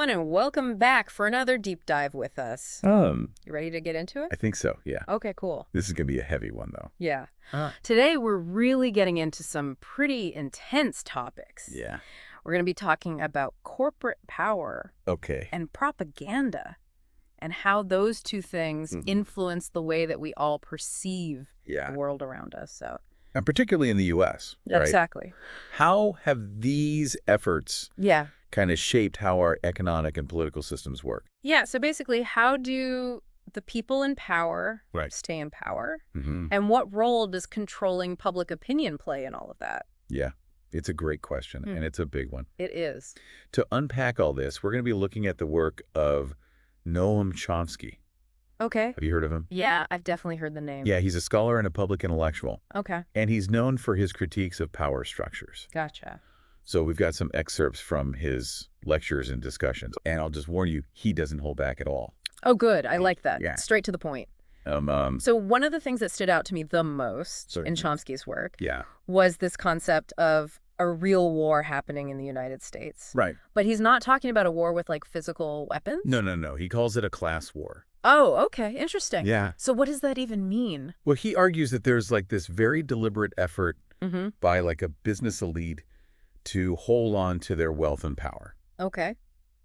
everyone, and welcome back for another deep dive with us. You ready to get into it? I think so, yeah. Okay, cool. This is going to be a heavy one, though. Yeah. Today, we're really getting into some pretty intense topics. Yeah. We're going to be talking about corporate power Okay. and propaganda and how those two things influence the way that we all perceive the world around us. So, and particularly in the U.S., right? Exactly. How have these efforts kind of shaped how our economic and political systems work? Yeah, so basically, how do the people in power stay in power? And what role does controlling public opinion play in all of that? Yeah, it's a great question, and it's a big one. It is. To unpack all this, we're going to be looking at the work of Noam Chomsky. Okay. Have you heard of him? Yeah, I've definitely heard the name. Yeah, he's a scholar and a public intellectual. Okay. And he's known for his critiques of power structures. Gotcha. So we've got some excerpts from his lectures and discussions. And I'll just warn you, he doesn't hold back at all. Oh, good. I like that. Yeah. Straight to the point. So one of the things that stood out to me the most in Chomsky's work was this concept of a real war happening in the United States. Right. But he's not talking about a war with, like, physical weapons? No. He calls it a class war. Oh, okay. Interesting. Yeah. So what does that even mean? Well, he argues that there's, like, this very deliberate effort by, like, a business elite to hold on to their wealth and power. Okay.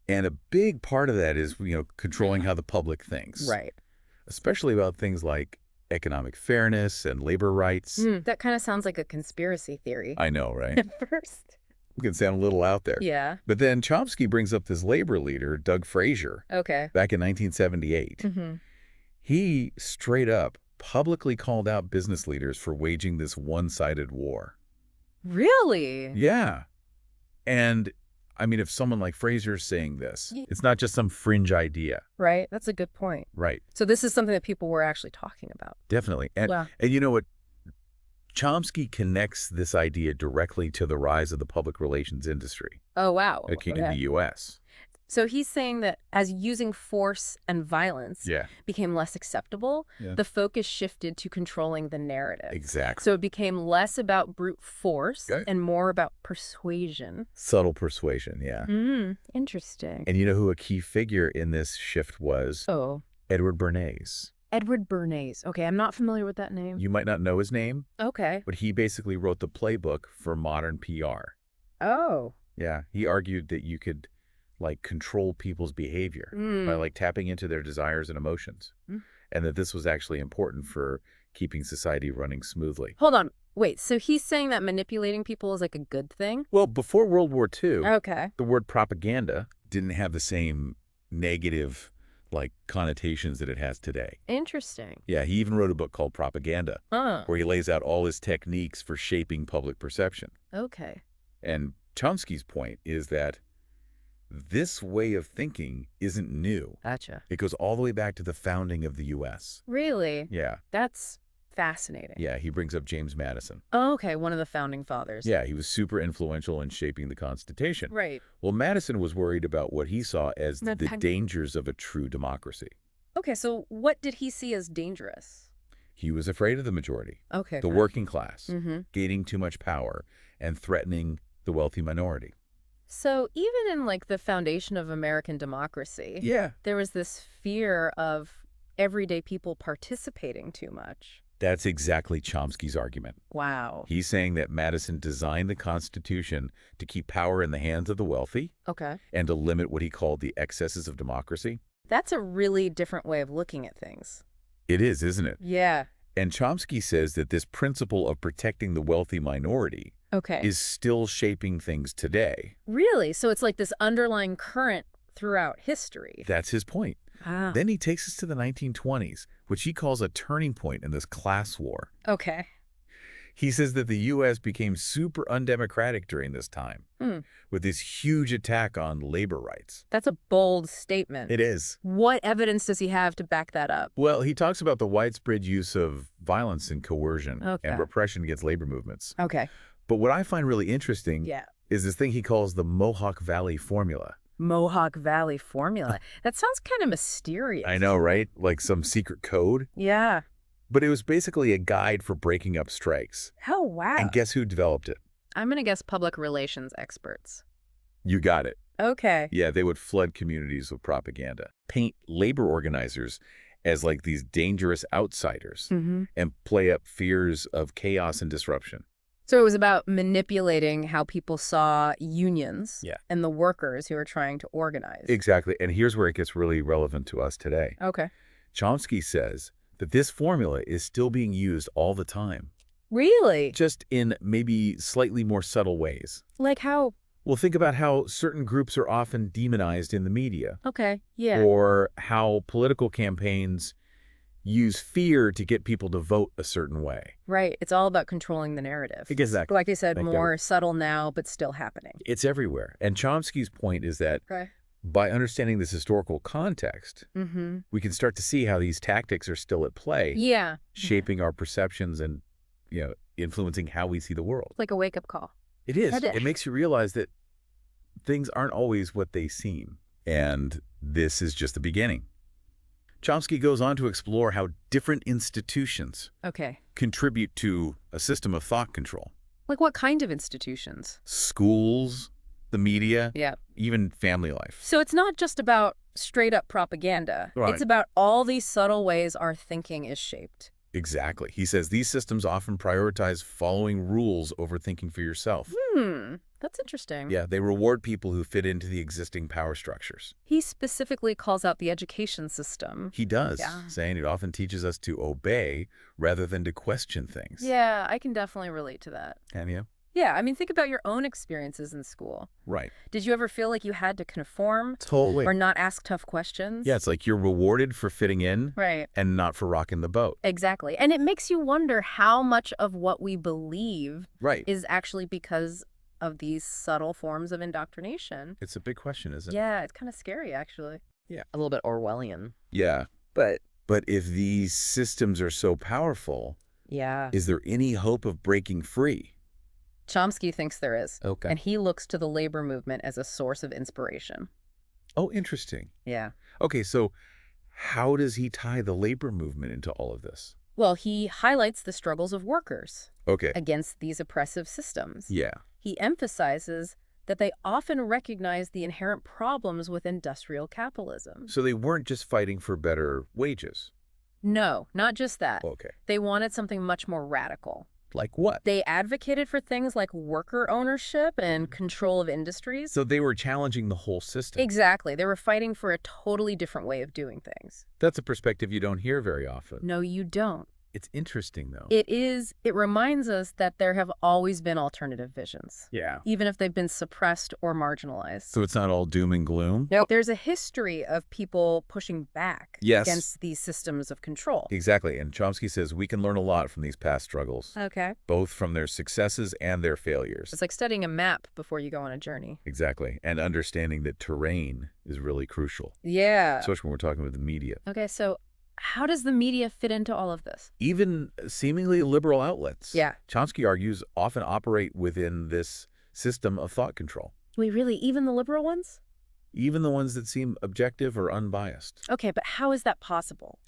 And a big part of that is, controlling how the public thinks. Right. Especially about things like economic fairness and labor rights. That kind of sounds like a conspiracy theory. I know, right? At first. It can sound a little out there. Yeah. But then Chomsky brings up this labor leader, Doug Fraser, back in 1978. He straight up publicly called out business leaders for waging this one-sided war. Really? Yeah. And I mean, if someone like Fraser's saying this, it's not just some fringe idea. Right. That's a good point. Right. So this is something that people were actually talking about. Definitely. And you know what? Chomsky connects this idea directly to the rise of the public relations industry. Oh, wow. In the U.S. So he's saying that as using force and violence became less acceptable, the focus shifted to controlling the narrative. Exactly. So it became less about brute force and more about persuasion. Subtle persuasion, yeah. Interesting. And you know who a key figure in this shift was? Oh. Edward Bernays. Edward Bernays. Okay, I'm not familiar with that name. You might not know his name. Okay. But he basically wrote the playbook for modern PR. Oh. Yeah, he argued that you could control people's behavior by tapping into their desires and emotions. And that this was actually important for keeping society running smoothly. Hold on. Wait, so he's saying that manipulating people is like a good thing? Well, before World War II, the word propaganda didn't have the same negative connotations that it has today. Interesting. Yeah, he even wrote a book called Propaganda, where he lays out all his techniques for shaping public perception. Okay. And Chomsky's point is that this way of thinking isn't new. Gotcha. It goes all the way back to the founding of the U.S. Really? Yeah. That's fascinating. Yeah, he brings up James Madison. Oh, okay, one of the founding fathers. Yeah, he was super influential in shaping the Constitution. Right. Well, Madison was worried about what he saw as the dangers of a true democracy. Okay, so what did he see as dangerous? He was afraid of the majority. Okay. The working class, gaining too much power and threatening the wealthy minority. So even in the foundation of American democracy, there was this fear of everyday people participating too much. That's exactly Chomsky's argument. Wow. He's saying that Madison designed the Constitution to keep power in the hands of the wealthy and to limit what he called the excesses of democracy. That's a really different way of looking at things. It is, isn't it? Yeah. And Chomsky says that this principle of protecting the wealthy minority is still shaping things today. Really? So it's like this underlying current throughout history. That's his point. Wow. Then he takes us to the 1920s, which he calls a turning point in this class war. Okay. He says that the U.S. became super undemocratic during this time with this huge attack on labor rights. That's a bold statement. It is. What evidence does he have to back that up? Well, he talks about the widespread use of violence and coercion and repression against labor movements. Okay. But what I find really interesting is this thing he calls the Mohawk Valley Formula. Mohawk Valley Formula. That sounds kind of mysterious. I know, right? Like some secret code. Yeah. But it was basically a guide for breaking up strikes. Oh, wow. And guess who developed it? I'm going to guess public relations experts. You got it. Okay. Yeah, they would flood communities with propaganda, paint labor organizers as like these dangerous outsiders, and play up fears of chaos and disruption. So it was about manipulating how people saw unions and the workers who were trying to organize. Exactly. And here's where it gets really relevant to us today. Okay. Chomsky says that this formula is still being used all the time. Really? Just in maybe slightly more subtle ways. Like how? Well, think about how certain groups are often demonized in the media. Okay, yeah. Or how political campaigns use fear to get people to vote a certain way. Right. It's all about controlling the narrative. Exactly. Like you said, more subtle now, but still happening. It's everywhere. And Chomsky's point is that by understanding this historical context, we can start to see how these tactics are still at play. Yeah. Shaping our perceptions and, influencing how we see the world. Like a wake-up call. It is. It makes you realize that things aren't always what they seem. And this is just the beginning. Chomsky goes on to explore how different institutions contribute to a system of thought control. Like what kind of institutions? Schools, the media, even family life. So it's not just about straight-up propaganda. Right. It's about all these subtle ways our thinking is shaped. Exactly. He says these systems often prioritize following rules over thinking for yourself. That's interesting. Yeah, they reward people who fit into the existing power structures. He specifically calls out the education system. He does, saying it often teaches us to obey rather than to question things. Yeah, I can definitely relate to that. Can you? Yeah, I mean, think about your own experiences in school. Right. Did you ever feel like you had to conform? Totally. Or not ask tough questions? Yeah, it's like you're rewarded for fitting in and not for rocking the boat. Exactly. And it makes you wonder how much of what we believe is actually because of these subtle forms of indoctrination. It's a big question, isn't it? Yeah, it's kind of scary, actually. Yeah. A little bit Orwellian. Yeah. But if these systems are so powerful, is there any hope of breaking free? Chomsky thinks there is. Okay. And he looks to the labor movement as a source of inspiration. Oh, interesting. Yeah. Okay, so how does he tie the labor movement into all of this? Well, he highlights the struggles of workers against these oppressive systems. Yeah. He emphasizes that they often recognize the inherent problems with industrial capitalism. So they weren't just fighting for better wages? No, not just that. Okay. They wanted something much more radical. Like what? They advocated for things like worker ownership and control of industries. So they were challenging the whole system. Exactly. They were fighting for a totally different way of doing things. That's a perspective you don't hear very often. No, you don't. It's interesting, though. It is. It reminds us that there have always been alternative visions. Yeah. Even if they've been suppressed or marginalized. So it's not all doom and gloom? Nope. There's a history of people pushing back against these systems of control. Exactly. And Chomsky says we can learn a lot from these past struggles. Okay. Both from their successes and their failures. It's like studying a map before you go on a journey. Exactly. And understanding that terrain is really crucial. Yeah. Especially when we're talking with the media. Okay, so how does the media fit into all of this? Even seemingly liberal outlets, Chomsky argues, often operate within this system of thought control. Wait, really? Even the liberal ones? Even the ones that seem objective or unbiased. Okay, but how is that possible?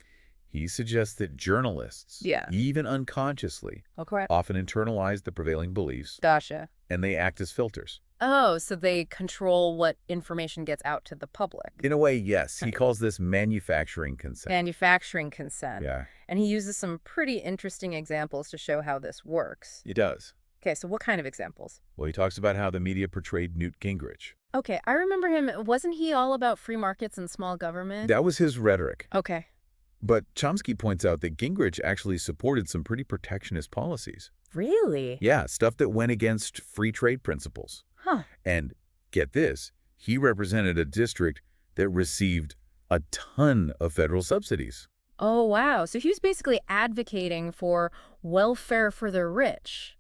He suggests that journalists, even unconsciously, often internalize the prevailing beliefs. Gotcha. And they act as filters. Oh, so they control what information gets out to the public. In a way, yes. He calls this manufacturing consent. Manufacturing consent. Yeah. And he uses some pretty interesting examples to show how this works. He does. Okay, so what kind of examples? Well, he talks about how the media portrayed Newt Gingrich. Okay, I remember him. Wasn't he all about free markets and small government? That was his rhetoric. Okay. But Chomsky points out that Gingrich actually supported some pretty protectionist policies. Really? Yeah, stuff that went against free trade principles. Huh. And get this, he represented a district that received a ton of federal subsidies. Oh, wow. So he was basically advocating for welfare for the rich.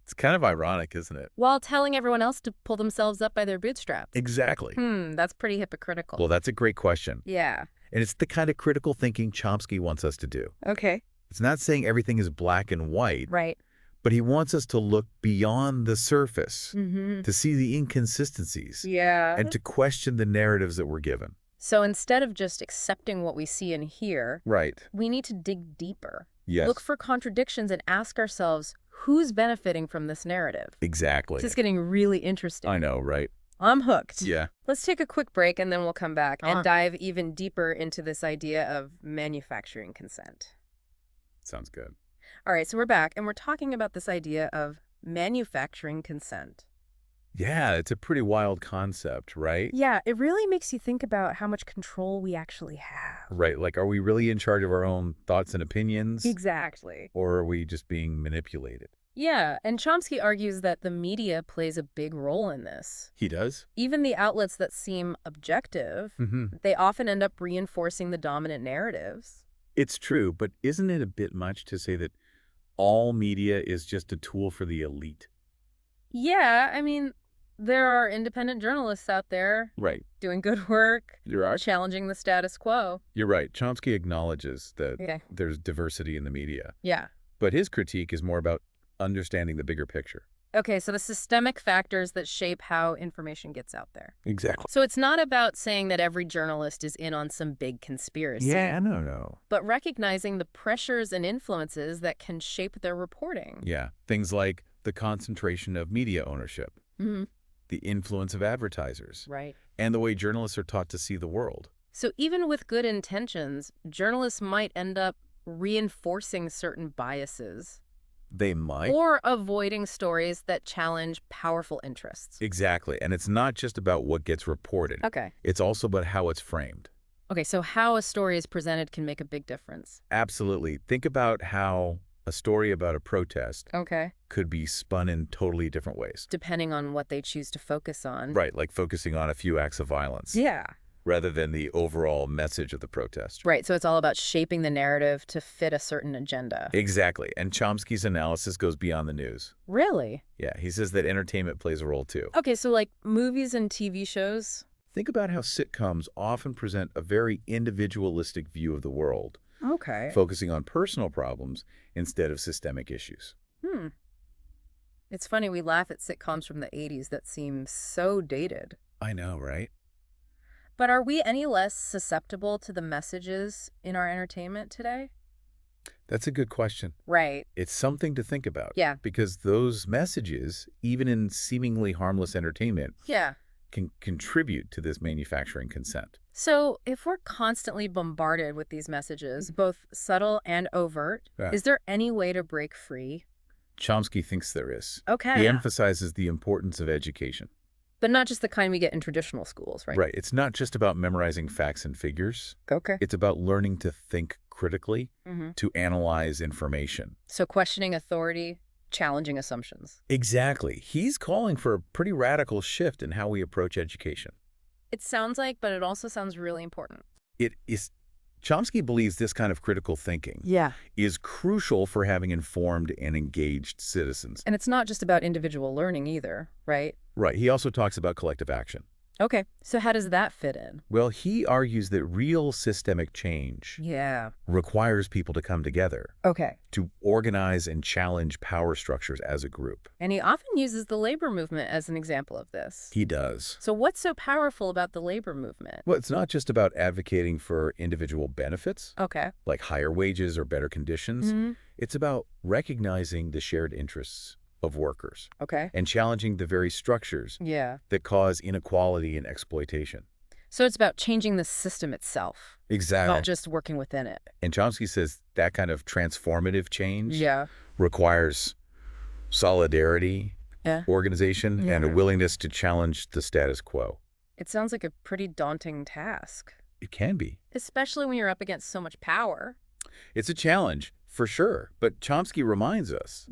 It's kind of ironic, isn't it? While telling everyone else to pull themselves up by their bootstraps. Exactly. That's pretty hypocritical. Well, that's a great question. Yeah. And it's the kind of critical thinking Chomsky wants us to do. Okay. It's not saying everything is black and white. Right. But he wants us to look beyond the surface, to see the inconsistencies, and to question the narratives that we're given. So instead of just accepting what we see and hear, we need to dig deeper. Yes. Look for contradictions and ask ourselves, who's benefiting from this narrative? Exactly. This is getting really interesting. I know, right? I'm hooked. Yeah. Let's take a quick break and then we'll come back and dive even deeper into this idea of manufacturing consent. Sounds good. All right, so we're back and we're talking about this idea of manufacturing consent. Yeah, it's a pretty wild concept, right? Yeah, it really makes you think about how much control we actually have. Right, like are we really in charge of our own thoughts and opinions? Exactly. Or are we just being manipulated? Yeah, and Chomsky argues that the media plays a big role in this. He does? Even the outlets that seem objective, they often end up reinforcing the dominant narratives. It's true, but isn't it a bit much to say that all media is just a tool for the elite? Yeah, I mean, there are independent journalists out there doing good work, challenging the status quo. You're right. Chomsky acknowledges that there's diversity in the media. Yeah. But his critique is more about understanding the bigger picture. Okay, so the systemic factors that shape how information gets out there. Exactly. So it's not about saying that every journalist is in on some big conspiracy. Yeah, no. But recognizing the pressures and influences that can shape their reporting. Yeah, things like the concentration of media ownership, the influence of advertisers, and the way journalists are taught to see the world. So even with good intentions, journalists might end up reinforcing certain biases. They might. Or avoiding stories that challenge powerful interests. Exactly. And it's not just about what gets reported. Okay. It's also about how it's framed. Okay, so how a story is presented can make a big difference. Absolutely. Think about how a story about a protest could be spun in totally different ways. Depending on what they choose to focus on. Right, like focusing on a few acts of violence. Yeah. Rather than the overall message of the protest. Right, so it's all about shaping the narrative to fit a certain agenda. Exactly, and Chomsky's analysis goes beyond the news. Really? Yeah, he says that entertainment plays a role too. Okay, so like movies and TV shows? Think about how sitcoms often present a very individualistic view of the world. Okay. Focusing on personal problems instead of systemic issues. It's funny, we laugh at sitcoms from the 80s that seem so dated. I know, right? But are we any less susceptible to the messages in our entertainment today? That's a good question. Right. It's something to think about. Yeah. Because those messages, even in seemingly harmless entertainment, can contribute to this manufacturing consent. So if we're constantly bombarded with these messages, both subtle and overt, is there any way to break free? Chomsky thinks there is. Okay. He emphasizes the importance of education. But not just the kind we get in traditional schools, right? Right. It's not just about memorizing facts and figures. Okay. It's about learning to think critically, to analyze information. So questioning authority, challenging assumptions. Exactly. He's calling for a pretty radical shift in how we approach education. It sounds like, but it also sounds really important. It is. Chomsky believes this kind of critical thinking is crucial for having informed and engaged citizens. And it's not just about individual learning either, right? Right. He also talks about collective action. Okay. So how does that fit in? Well, he argues that real systemic change requires people to come together. Okay. To organize and challenge power structures as a group. And he often uses the labor movement as an example of this. He does. So what's so powerful about the labor movement? Well, it's not just about advocating for individual benefits. Okay. Like higher wages or better conditions. It's about recognizing the shared interests of workers. Okay. And challenging the very structures that cause inequality and exploitation. So it's about changing the system itself. Exactly. Not just working within it. And Chomsky says that kind of transformative change requires solidarity, organization, and a willingness to challenge the status quo. It sounds like a pretty daunting task. It can be. Especially when you're up against so much power. It's a challenge, for sure. But Chomsky reminds us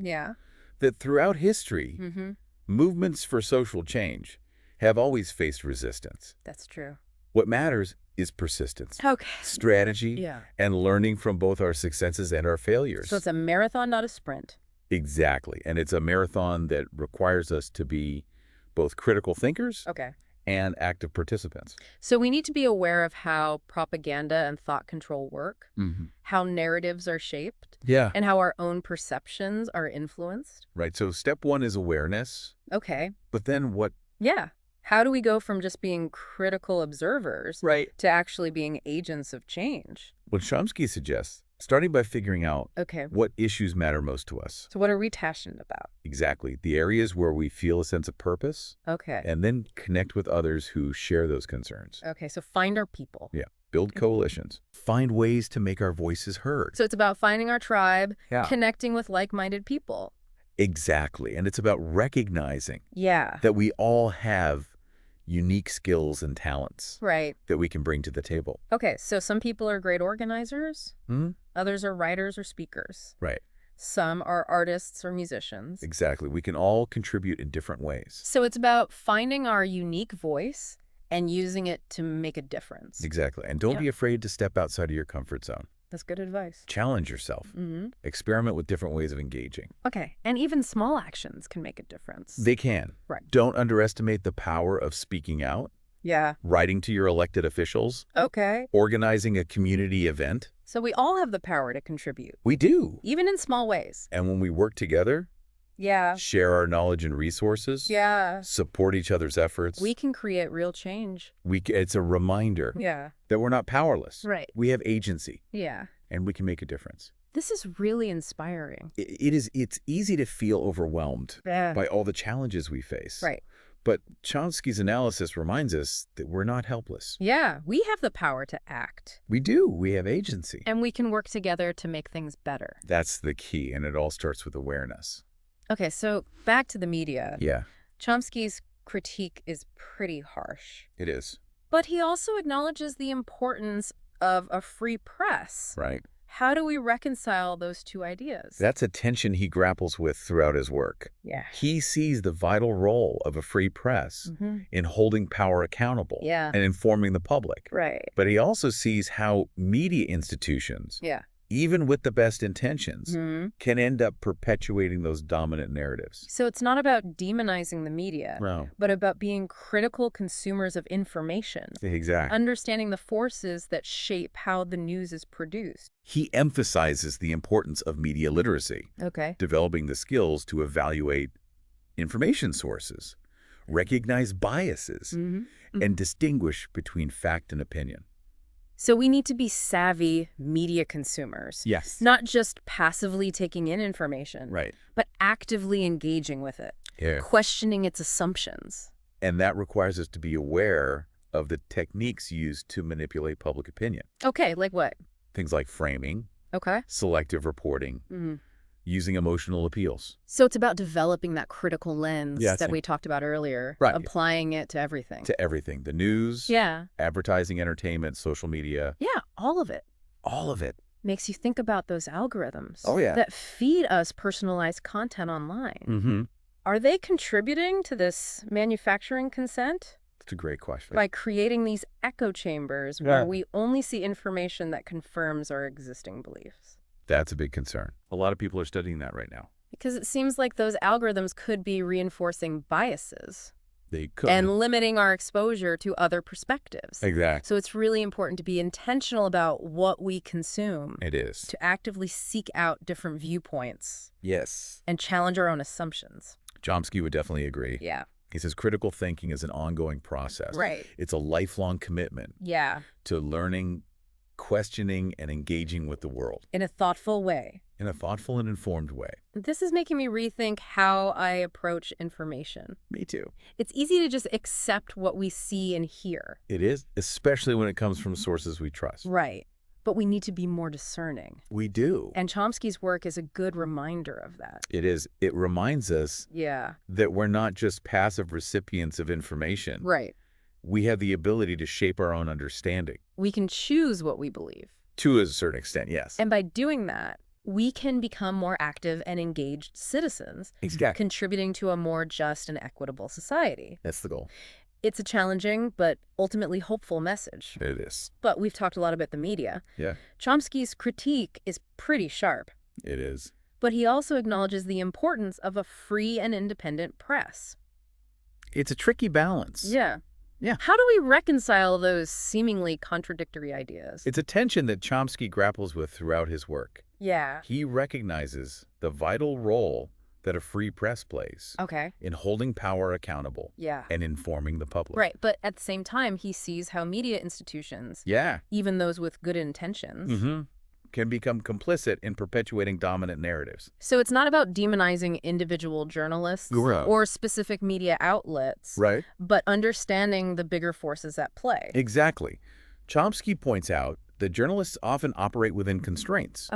that throughout history, movements for social change have always faced resistance. That's true. What matters is persistence, strategy, and learning from both our successes and our failures. So it's a marathon, not a sprint. Exactly. And it's a marathon that requires us to be both critical thinkers and active participants. So we need to be aware of how propaganda and thought control work, how narratives are shaped, and how our own perceptions are influenced. Right. So step one is awareness. Okay. But then what? How do we go from just being critical observers to actually being agents of change? What Chomsky suggests, Starting by figuring out what issues matter most to us. So what are we passionate about? Exactly. The areas where we feel a sense of purpose. And then connect with others who share those concerns. So find our people. Yeah. Build coalitions. Find ways to make our voices heard. So it's about finding our tribe, connecting with like-minded people. Exactly. And it's about recognizing that we all have unique skills and talents that we can bring to the table. So some people are great organizers. Others are writers or speakers. Some are artists or musicians. Exactly. We can all contribute in different ways. So it's about finding our unique voice and using it to make a difference. Exactly. And don't be afraid to step outside of your comfort zone. That's good advice. Challenge yourself. Experiment with different ways of engaging. And even small actions can make a difference. They can. Don't underestimate the power of speaking out. Writing to your elected officials. Organizing a community event. So we all have the power to contribute. We do. Even in small ways. And when we work together, share our knowledge and resources, support each other's efforts, we can create real change. It's a reminder that we're not powerless. We have agency. And we can make a difference. This is really inspiring. It's easy to feel overwhelmed by all the challenges we face. But Chomsky's analysis reminds us that we're not helpless. We have the power to act. We do. We have agency. And we can work together to make things better. That's the key, and it all starts with awareness. So back to the media. Chomsky's critique is pretty harsh. It is. But he also acknowledges the importance of a free press. How do we reconcile those two ideas? That's a tension he grapples with throughout his work. He sees the vital role of a free press in holding power accountable and informing the public. But he also sees how media institutions, even with the best intentions, can end up perpetuating those dominant narratives. So it's not about demonizing the media, but about being critical consumers of information. Understanding the forces that shape how the news is produced. He emphasizes the importance of media literacy, developing the skills to evaluate information sources, recognize biases, and distinguish between fact and opinion. So we need to be savvy media consumers. Not just passively taking in information, but actively engaging with it, questioning its assumptions. And that requires us to be aware of the techniques used to manipulate public opinion. Like what? Things like framing, selective reporting, using emotional appeals. So it's about developing that critical lens that we talked about earlier, applying it to everything. To everything. The news, advertising, entertainment, social media. All of it. All of it. Makes you think about those algorithms that feed us personalized content online. Are they contributing to this manufacturing consent? That's a great question. By creating these echo chambers where we only see information that confirms our existing beliefs. That's a big concern. A lot of people are studying that right now. Because it seems like those algorithms could be reinforcing biases. They could. And limiting our exposure to other perspectives. Exactly. So it's really important to be intentional about what we consume. It is. To actively seek out different viewpoints. Yes. And challenge our own assumptions. Chomsky would definitely agree. He says critical thinking is an ongoing process. It's a lifelong commitment. To learning, questioning, and engaging with the world. In a thoughtful way. In a thoughtful and informed way. This is making me rethink how I approach information. Me too. It's easy to just accept what we see and hear. It is, especially when it comes from sources we trust. But we need to be more discerning. We do. And Chomsky's work is a good reminder of that. It is. It reminds us that we're not just passive recipients of information. We have the ability to shape our own understanding. We can choose what we believe. To a certain extent, yes. And by doing that, we can become more active and engaged citizens. Contributing to a more just and equitable society. That's the goal. It's a challenging but ultimately hopeful message. It is. But we've talked a lot about the media. Chomsky's critique is pretty sharp. It is. But he also acknowledges the importance of a free and independent press. It's a tricky balance. How do we reconcile those seemingly contradictory ideas? It's a tension that Chomsky grapples with throughout his work. Yeah. He recognizes the vital role that a free press plays in holding power accountable and informing the public. Right, but at the same time, he sees how media institutions, even those with good intentions, can become complicit in perpetuating dominant narratives. So it's not about demonizing individual journalists or specific media outlets, but understanding the bigger forces at play. Exactly. Chomsky points out that journalists often operate within constraints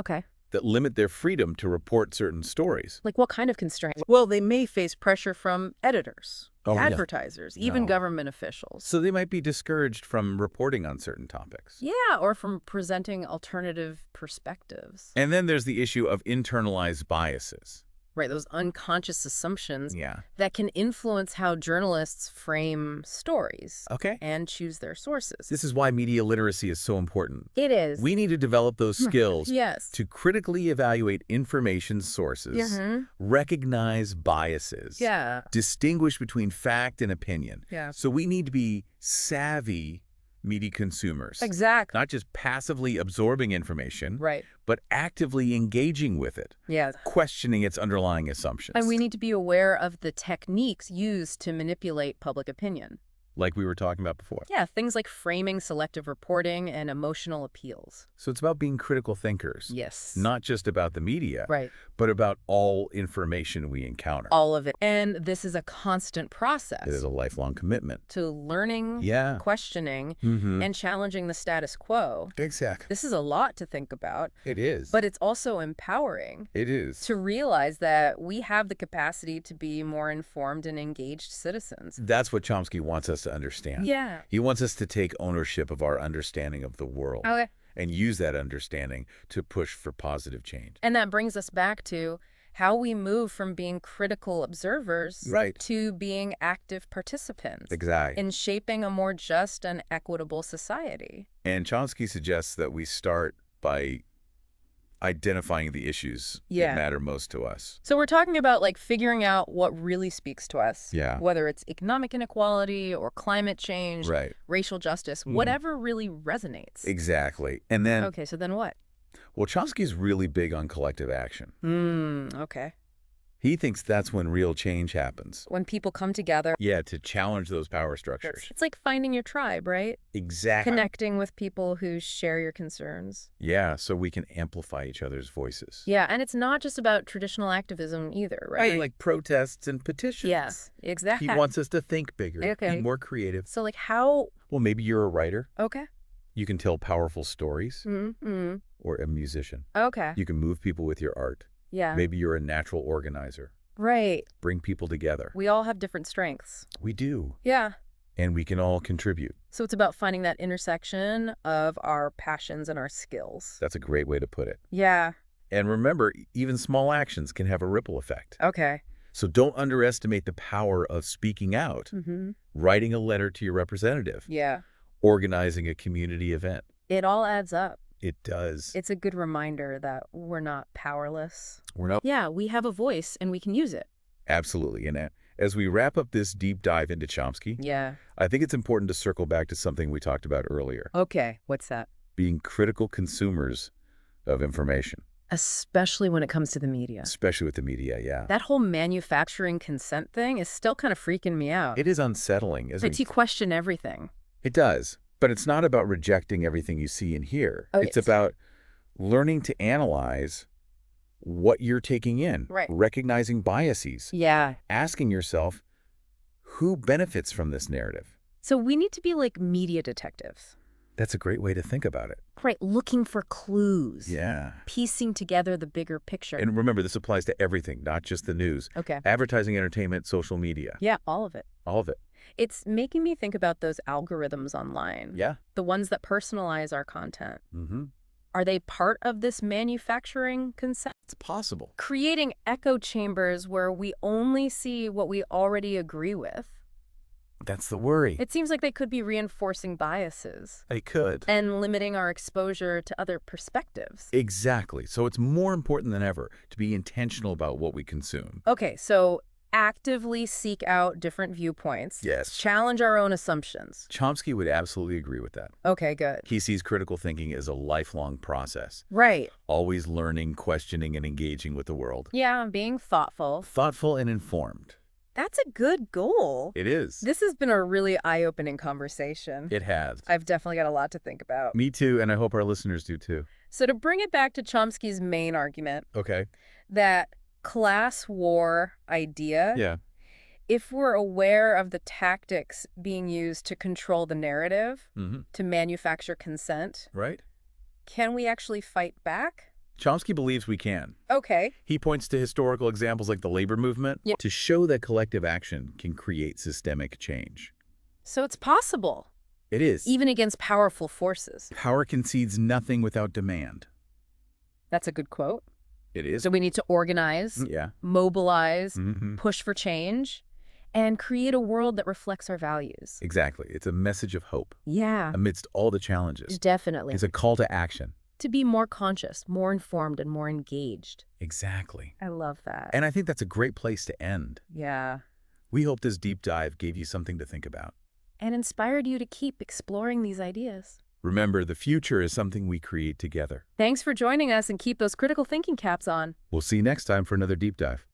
that limit their freedom to report certain stories. Like what kind of constraints? Well, they may face pressure from editors, advertisers, even government officials. So they might be discouraged from reporting on certain topics. Yeah, or from presenting alternative perspectives. And then there's the issue of internalized biases. Right, those unconscious assumptions that can influence how journalists frame stories and choose their sources. This is why media literacy is so important. It is. We need to develop those skills to critically evaluate information sources, recognize biases, distinguish between fact and opinion. So we need to be savvy media consumers. Exactly. Not just passively absorbing information, but actively engaging with it, questioning its underlying assumptions. And we need to be aware of the techniques used to manipulate public opinion. Like we were talking about before. Yeah, things like framing, selective reporting, and emotional appeals. So it's about being critical thinkers. Yes. Not just about the media, but about all information we encounter. All of it. And this is a constant process. It is a lifelong commitment. To learning, questioning, and challenging the status quo. Exactly. This is a lot to think about. It is. But it's also empowering. It is. To realize that we have the capacity to be more informed and engaged citizens. That's what Chomsky wants us to understand. He wants us to take ownership of our understanding of the world and use that understanding to push for positive change. And that brings us back to how we move from being critical observers to being active participants in shaping a more just and equitable society. And Chomsky suggests that we start by identifying the issues that matter most to us. So we're talking about like figuring out what really speaks to us. Whether it's economic inequality or climate change, racial justice, whatever really resonates. Exactly. And then... Okay, so then what? Well, Chomsky's really big on collective action. Okay. He thinks that's when real change happens. When people come together. Yeah, to challenge those power structures. It's like finding your tribe, right? Exactly. Connecting with people who share your concerns. Yeah, so we can amplify each other's voices. Yeah, and it's not just about traditional activism either, right? Like protests and petitions. Yes, exactly. He wants us to think bigger, be more creative. So like how... Well, maybe you're a writer. Okay. You can tell powerful stories. Or a musician. Okay. You can move people with your art. Yeah. Maybe you're a natural organizer. Right. Bring people together. We all have different strengths. We do. Yeah. And we can all contribute. So it's about finding that intersection of our passions and our skills. That's a great way to put it. Yeah. And remember, even small actions can have a ripple effect. Okay. So don't underestimate the power of speaking out, writing a letter to your representative, organizing a community event. It all adds up. It does. It's a good reminder that we're not powerless. We're not. Yeah, we have a voice and we can use it. Absolutely. And as we wrap up this deep dive into Chomsky, I think it's important to circle back to something we talked about earlier. Okay, what's that? Being critical consumers of information. Especially when it comes to the media. Especially with the media, yeah. That whole manufacturing consent thing is still kind of freaking me out. It is unsettling, isn't it? Makes you question everything. It does. But it's not about rejecting everything you see and hear. It's about learning to analyze what you're taking in, recognizing biases, asking yourself, who benefits from this narrative? So we need to be like media detectives. That's a great way to think about it. Right, looking for clues. Yeah. Piecing together the bigger picture. And remember, this applies to everything, not just the news. Okay. Advertising, entertainment, social media. Yeah, all of it. All of it. It's making me think about those algorithms online. Yeah. The ones that personalize our content. Are they part of this manufacturing consent? It's possible. Creating echo chambers where we only see what we already agree with. That's the worry. It seems like they could be reinforcing biases. They could. And limiting our exposure to other perspectives. Exactly. So it's more important than ever to be intentional about what we consume. Okay, so actively seek out different viewpoints. Yes. Challenge our own assumptions. Chomsky would absolutely agree with that. Okay, good. He sees critical thinking as a lifelong process. Right. Always learning, questioning, and engaging with the world. Yeah, being thoughtful. Thoughtful and informed. That's a good goal. It is. This has been a really eye-opening conversation. It has. I've definitely got a lot to think about. Me too, and I hope our listeners do too. So to bring it back to Chomsky's main argument, okay, that class war idea, if we're aware of the tactics being used to control the narrative, to manufacture consent, right, can we actually fight back? Chomsky believes we can. Okay. He points to historical examples like the labor movement to show that collective action can create systemic change. So it's possible. It is. Even against powerful forces. Power concedes nothing without demand. That's a good quote. It is. So we need to organize, mobilize, push for change, and create a world that reflects our values. Exactly. It's a message of hope. Yeah. Amidst all the challenges. Definitely. It's a call to action. To be more conscious, more informed, and more engaged. Exactly. I love that. And I think that's a great place to end. Yeah. We hope this deep dive gave you something to think about. And inspired you to keep exploring these ideas. Remember, the future is something we create together. Thanks for joining us, and keep those critical thinking caps on. We'll see you next time for another deep dive.